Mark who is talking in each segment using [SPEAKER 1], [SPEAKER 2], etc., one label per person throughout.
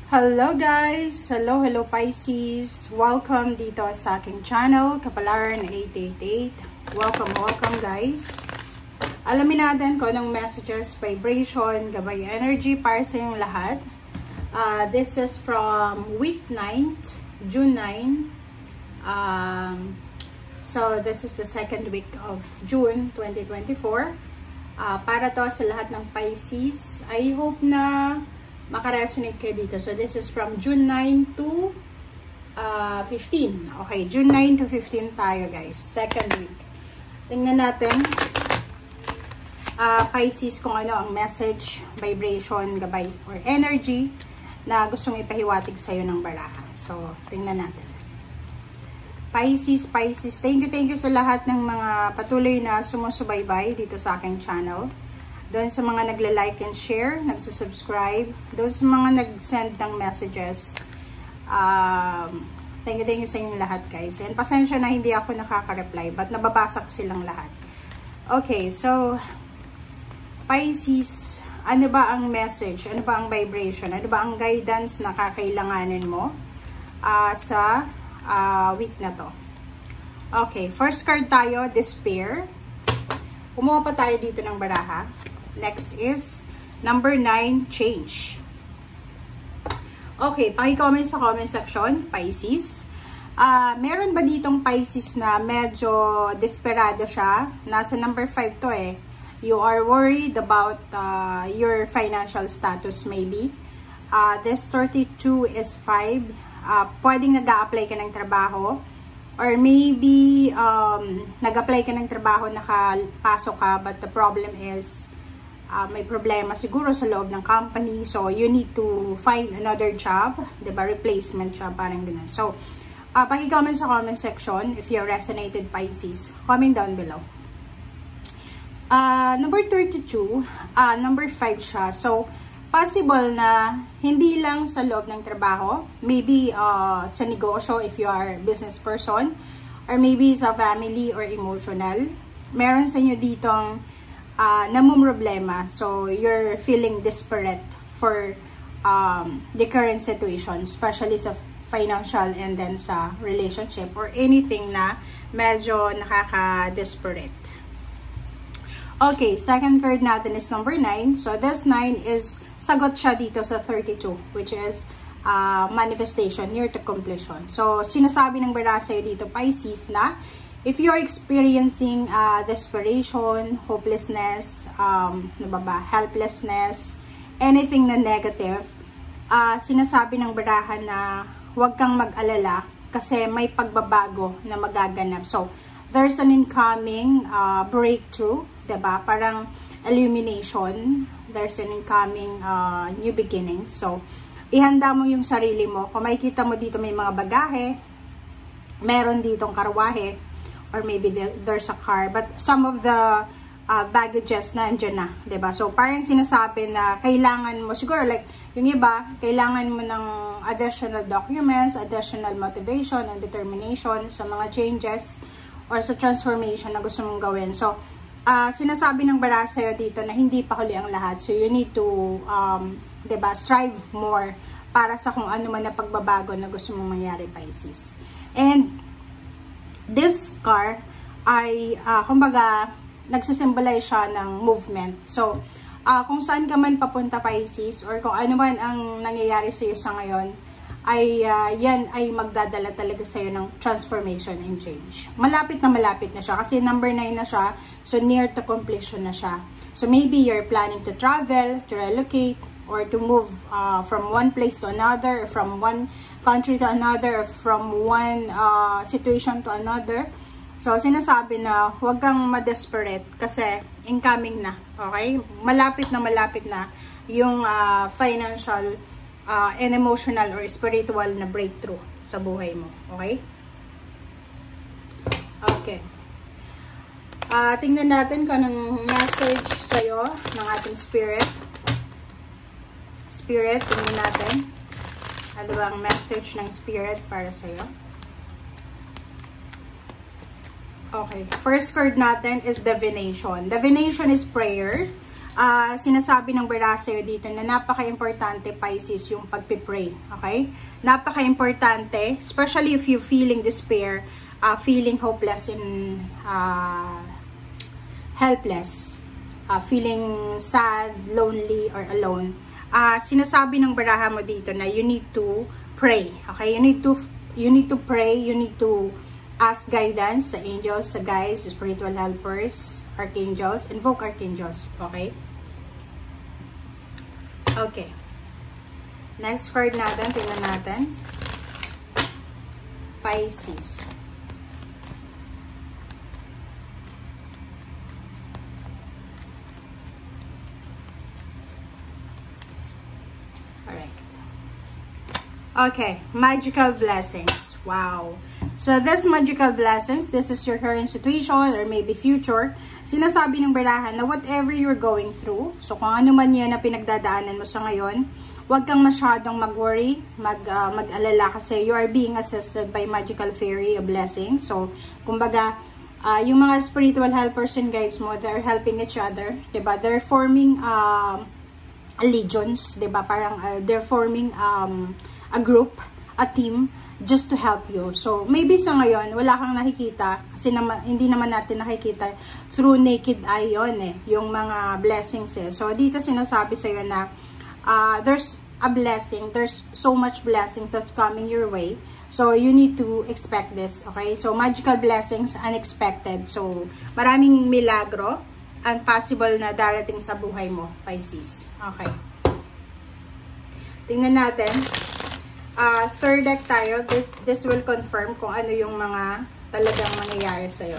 [SPEAKER 1] Hello guys! Hello Pisces! Welcome dito sa aking channel, Kapalaran 888. Welcome guys! Alamin natin kung anong messages, vibration, gabay energy para sa inyong lahat. This is from week 9, June 9. So this is the second week of June 2024. Para to sa lahat ng Pisces. I hope na makaresonate kayo dito. So, this is from June 9 to 15. Okay, June 9 to 15 tayo, guys. Second week. Tingnan natin, Pisces, kung ano ang message, vibration, gabay, or energy na gustong ipahiwatig sa'yo ng baraha. So, tingnan natin. Pisces, thank you sa lahat ng mga patuloy na sumusubaybay dito sa aking channel. Doon sa mga nagla-like and share, nagsusubscribe, doon sa mga nag-send ng messages. Thank you sa inyong lahat, guys. And pasensya na hindi ako nakaka-reply, but nababasa ko silang lahat. Okay, so, Pisces, ano ba ang message? Ano ba ang vibration? Ano ba ang guidance na kakailanganin mo sa week na to? Okay, first card tayo, Despair. Kumuha pa tayo dito ng baraha. Next is number 9, Change. Okay, paki-comment sa comment section, Pisces. Meron ba ditong Pisces na medyo desperado siya? Nasa number 5 to eh. You are worried about your financial status maybe. This 32 is 5. Pwedeng nag-a-apply ka ng trabaho. Or maybe nag-apply ka ng trabaho, nakapasok ka, but the problem is may problema siguro sa loob ng company, so you need to find another job, diba? Replacement job, parang ganun. So, paki-comment sa comment section if you resonated, Pisces. Comment down below. Number 32, number 5 siya. So, possible na hindi lang sa loob ng trabaho, maybe sa negosyo if you are business person, or maybe sa family or emotional. Meron sa inyo ditong namumroblema. So, you're feeling desperate for the current situation, especially sa financial and then sa relationship or anything na medyo nakaka-desperate. Okay, second card natin is number 9. So, this 9 is sagot siya dito sa 32, which is manifestation, near to completion. So, sinasabi ng baraha sa'yo dito, Pisces, na if you're experiencing desperation, hopelessness, helplessness, anything na negative, sinasabi ng baraha na huwag kang mag-alala kasi may pagbabago na magaganap. So, there's an incoming breakthrough, diba? Parang illumination. There's an incoming new beginning. So, ihanda mo yung sarili mo. Kung makikita mo dito may mga bagahe, meron ditong karwahe, or maybe there's a car, but some of the baggages na andyan na, diba? So, parang sinasabi na kailangan mo, siguro like, yung iba, kailangan mo ng additional documents, additional motivation and determination sa mga changes or sa transformation na gusto mong gawin. So, sinasabi ng baraha sa'yo dito na hindi pa huli ang lahat. So, you need to, diba, strive more para sa kung ano man na pagbabago na gusto mong mangyari, Pisces. And, this car ay, kumbaga, nagsisimbolize siya ng movement. So, kung saan ka man papunta, Pisces, or kung ano man ang nangyayari sa iyo sa ngayon, ay yan ay magdadala talaga sa iyo ng transformation and change. Malapit na siya kasi number 9 na siya, so near to completion na siya. So, maybe you're planning to travel, to relocate, or to move from one place to another, or from one country to another, from one situation to another. So, sinasabi na huwag kang ma-desperate kasi incoming na, okay? Malapit na yung financial and emotional or spiritual na breakthrough sa buhay mo, okay? Okay. Tingnan natin kung anong message sa'yo ng ating spirit. Spirit, tingnan natin. Ano ba ang message ng spirit para sa'yo? Okay. First card natin is divination. Divination is prayer. sinasabi ng baraha sa'yo dito na napaka-importante, Pisces, yung pagpipray. Okay? Napaka-importante, especially if you feeling despair, feeling hopeless and helpless, feeling sad, lonely, or alone. Sinasabi ng baraha mo dito na you need to pray. Okay? You need to pray, you need to ask guidance sa angels, sa guides, spiritual helpers, archangels, invoke archangels. Okay? Okay. Next card natin, tingnan natin. Pisces. Alright. Okay, magical blessings. Wow. So, this magical blessings, this is your current situation or maybe future. Sinasabi ng baraha na whatever you're going through, so kung ano man yan na pinagdadaanan mo sa ngayon, huwag kang masyadong mag-worry, mag-alala kasi you are being assisted by magical fairy, a blessing. So, kumbaga, yung mga spiritual helpers and guides mo, they're helping each other, diba? They're forming legions, diba? Parang they're forming a group, a team, just to help you. So, maybe sa ngayon, wala kang nakikita kasi hindi naman natin nakikita through naked eye yun yung mga blessings So, dito sinasabi sa'yo na there's a blessing, there's so much blessings that's coming your way. So, you need to expect this, okay? So, magical blessings, unexpected. So, maraming milagro ang possible na darating sa buhay mo, Pisces. Okay. Tingnan natin. Third deck tayo. This will confirm kung ano yung mga talagang mangyayari sa'yo.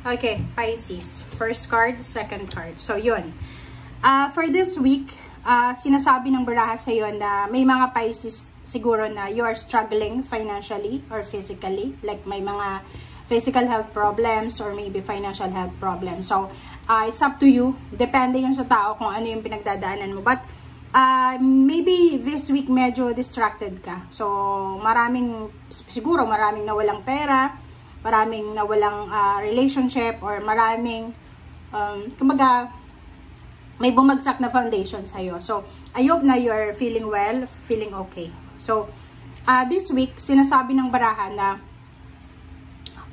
[SPEAKER 1] Okay, Pisces. First card, second card. So, yun. For this week, sinasabi ng baraha sa'yo na may mga Pisces siguro na you are struggling financially or physically. Like, may mga physical health problems or maybe financial health problems. So, it's up to you. Depende yan sa tao kung ano yung pinagdadaanan mo. But, maybe this week medyo distracted ka. So, siguro maraming nawalang pera, maraming nawalang relationship, or maraming, kumbaga, may bumagsak na foundation sa'yo. So, I hope na you're feeling well, feeling okay. So, this week, sinasabi ng baraha na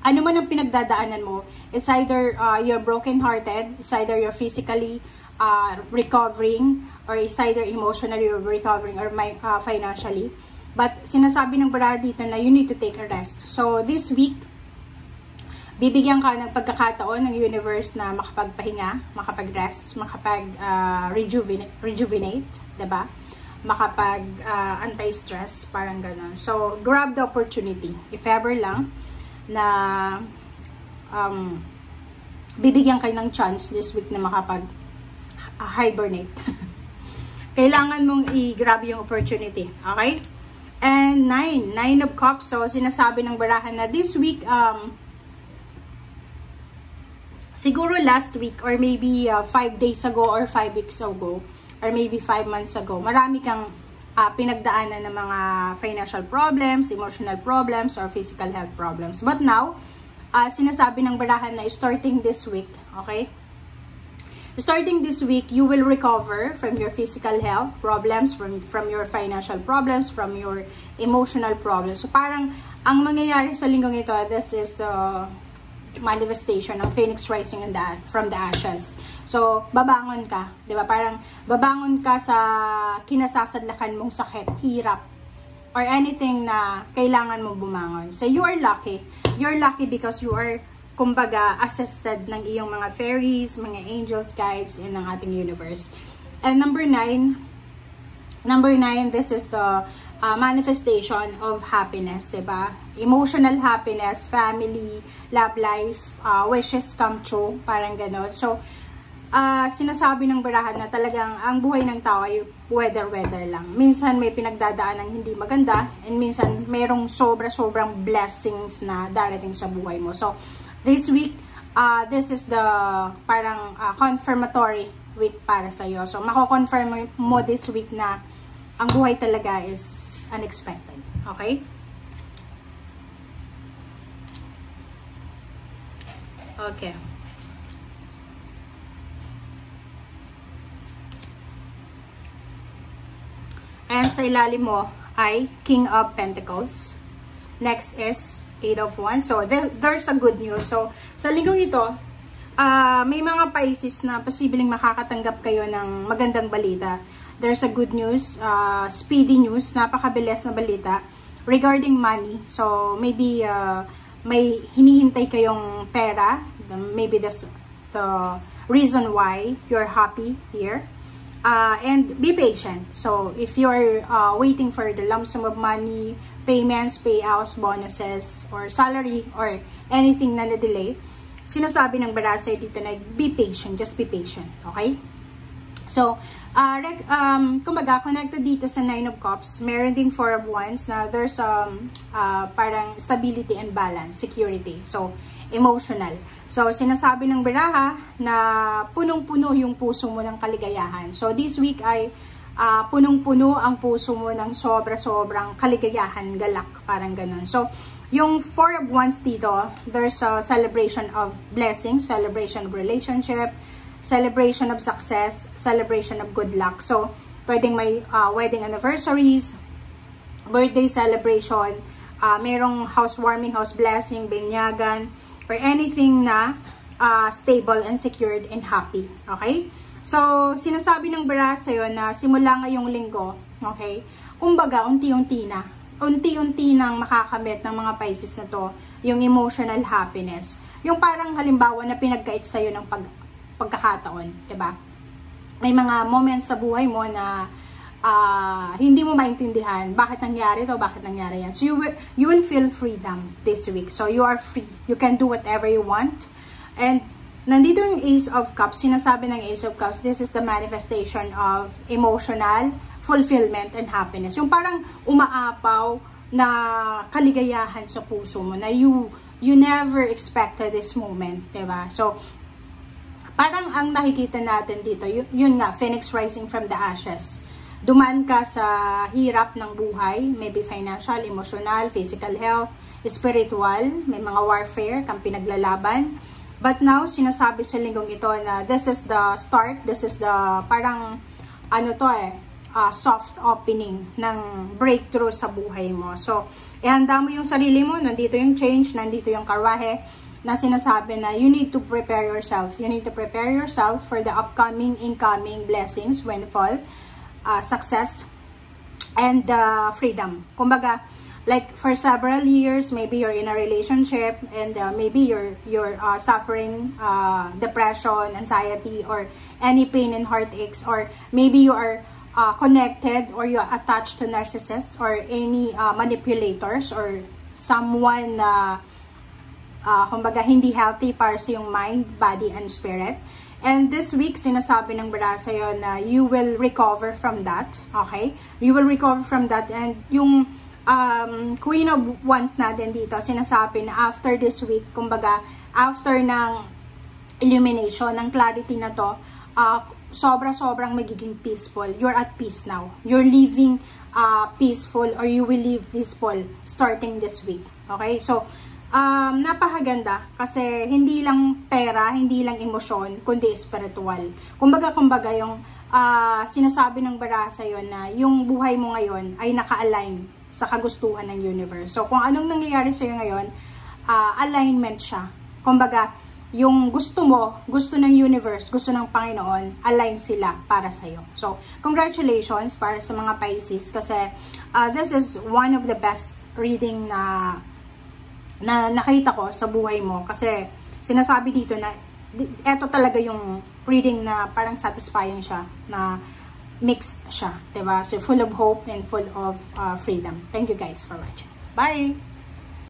[SPEAKER 1] ano man ang pinagdadaanan mo, it's either you're broken-hearted, it's either you're physically recovering, or it's either emotionally recovering, or financially. But sinasabi ng baraha dito na you need to take a rest. So, this week, bibigyan ka ng pagkakataon ng universe na makapagpahinga, makapag-rest, rejuvenate, diba? Anti-stress, parang gano'n. So, grab the opportunity. If ever lang, na bibigyan kayo ng chance this week na makapag-hibernate. Kailangan mong i-grab yung opportunity. Okay? And 9 of Cups. So, sinasabi ng baraha na this week, siguro last week, or maybe 5 days ago, or 5 weeks ago, or maybe 5 months ago, marami kang pinagdaanan ng mga financial problems, emotional problems, or physical health problems. But now, sinasabi ng baraha na starting this week, okay? Starting this week, you will recover from your physical health problems, from your financial problems, from your emotional problems. So parang, ang mangyayari sa linggong ito, this is the manifestation ng Phoenix rising from the ashes. So, babangon ka. Diba? Parang, babangon ka sa kinasasadlakan mong sakit, hirap, or anything na kailangan mong bumangon. So, you are lucky. You're lucky because you are, kumbaga, assisted ng iyong mga fairies, mga angels, guides, in ang ating universe. And number 9, this is the manifestation of happiness, diba? Emotional happiness, family, love life, wishes come true, parang gano'n. So, sinasabi ng barahan na talagang ang buhay ng tao ay weather lang. Minsan may pinagdadaan ng hindi maganda, and minsan mayroong sobrang blessings na darating sa buhay mo. So, this week, this is the parang confirmatory week para sa'yo. So, mako-confirm mo this week na ang buhay talaga is unexpected. Okay? Okay. And sa ilalim mo ay King of Pentacles. Next is 8 of Wands. So, there's a good news. So, sa linggong ito, may mga Pisces na posibleng makakatanggap kayo ng magandang balita. There's a good news, speedy news, napakabilis na balita regarding money. So, maybe may hinihintay kayong pera. Maybe that's the reason why you're happy here. And be patient. So, if you're waiting for the lump sum of money, payments, payouts, bonuses, or salary, or anything na na-delay, sinasabi ng barasay dito na be patient. Just be patient. Okay? So, kumbaga, connected dito sa 9 of Cups, meron ding 4 of Wands na there's parang stability and balance, security. So, emotional. So, sinasabi ng baraha na punong-puno yung puso mo ng kaligayahan. So, this week ay punong-puno ang puso mo ng sobra-sobrang kaligayahan, galak, parang ganun. So, yung 4 of Wands dito, there's a celebration of blessings, celebration of relationship, celebration of success, celebration of good luck. So, pwedeng may wedding anniversaries, birthday celebration, merong housewarming, house blessing, binyagan, or anything na stable and secured and happy. Okay? So, sinasabi ng bara sa'yo na simula ngayong linggo, okay, kumbaga, unti-unti nang makakamit ng mga Pisces na to, yung emotional happiness. Yung parang halimbawa na pinagkait sa'yo ng pagkakataon, diba? May mga moments sa buhay mo na hindi mo maintindihan bakit nangyari to, bakit nangyari yan. So, you will feel freedom this week. So, you are free. You can do whatever you want. And, nandito yung Ace of Cups. Sinasabi ng Ace of Cups, this is the manifestation of emotional fulfillment and happiness. Yung parang umaapaw na kaligayahan sa puso mo na you never expected this moment, diba? So, parang ang nakikita natin dito, yun nga, Phoenix rising from the ashes. Dumaan ka sa hirap ng buhay, maybe financial, emotional, physical health, spiritual, may mga warfare kang pinaglalaban. But now, sinasabi sa linggong ito na this is the start, this is the parang, soft opening ng breakthrough sa buhay mo. So, ihanda mo yung sarili mo, nandito yung change, nandito yung karwahe, na sinasabi na you need to prepare yourself. You need to prepare yourself for the upcoming, incoming blessings, windfall, success, and freedom. Kumbaga, like for several years, maybe you're in a relationship and maybe you're suffering depression, anxiety, or any pain and heartaches, or maybe you are connected or you're attached to narcissists or any manipulators or someone na kumbaga hindi healthy para sa yung mind, body, and spirit. And this week, sinasabi ng bara sa'yo na you will recover from that. Okay? You will recover from that. And yung Queen of Wands natin dito, sinasabi na after this week, kumbaga, after ng illumination, ng clarity na to, sobra-sobrang magiging peaceful. You're at peace now. You're living peaceful or you will live peaceful starting this week. Okay? So, napakaganda kasi hindi lang pera, hindi lang emosyon, kundi spiritual. Kumbaga yung sinasabi ng bara sa'yo na yung buhay mo ngayon ay naka-align sa kagustuhan ng universe. So, kung anong nangyayari sa'yo ngayon, alignment siya. Kumbaga, yung gusto mo, gusto ng universe, gusto ng Panginoon, align sila para sa'yo. So, congratulations para sa mga Pisces kasi this is one of the best reading na nakita ko sa buhay mo kasi sinasabi dito na eto talaga yung reading na parang satisfying siya, na mix siya, diba? So, full of hope and full of freedom. Thank you guys for watching. Bye!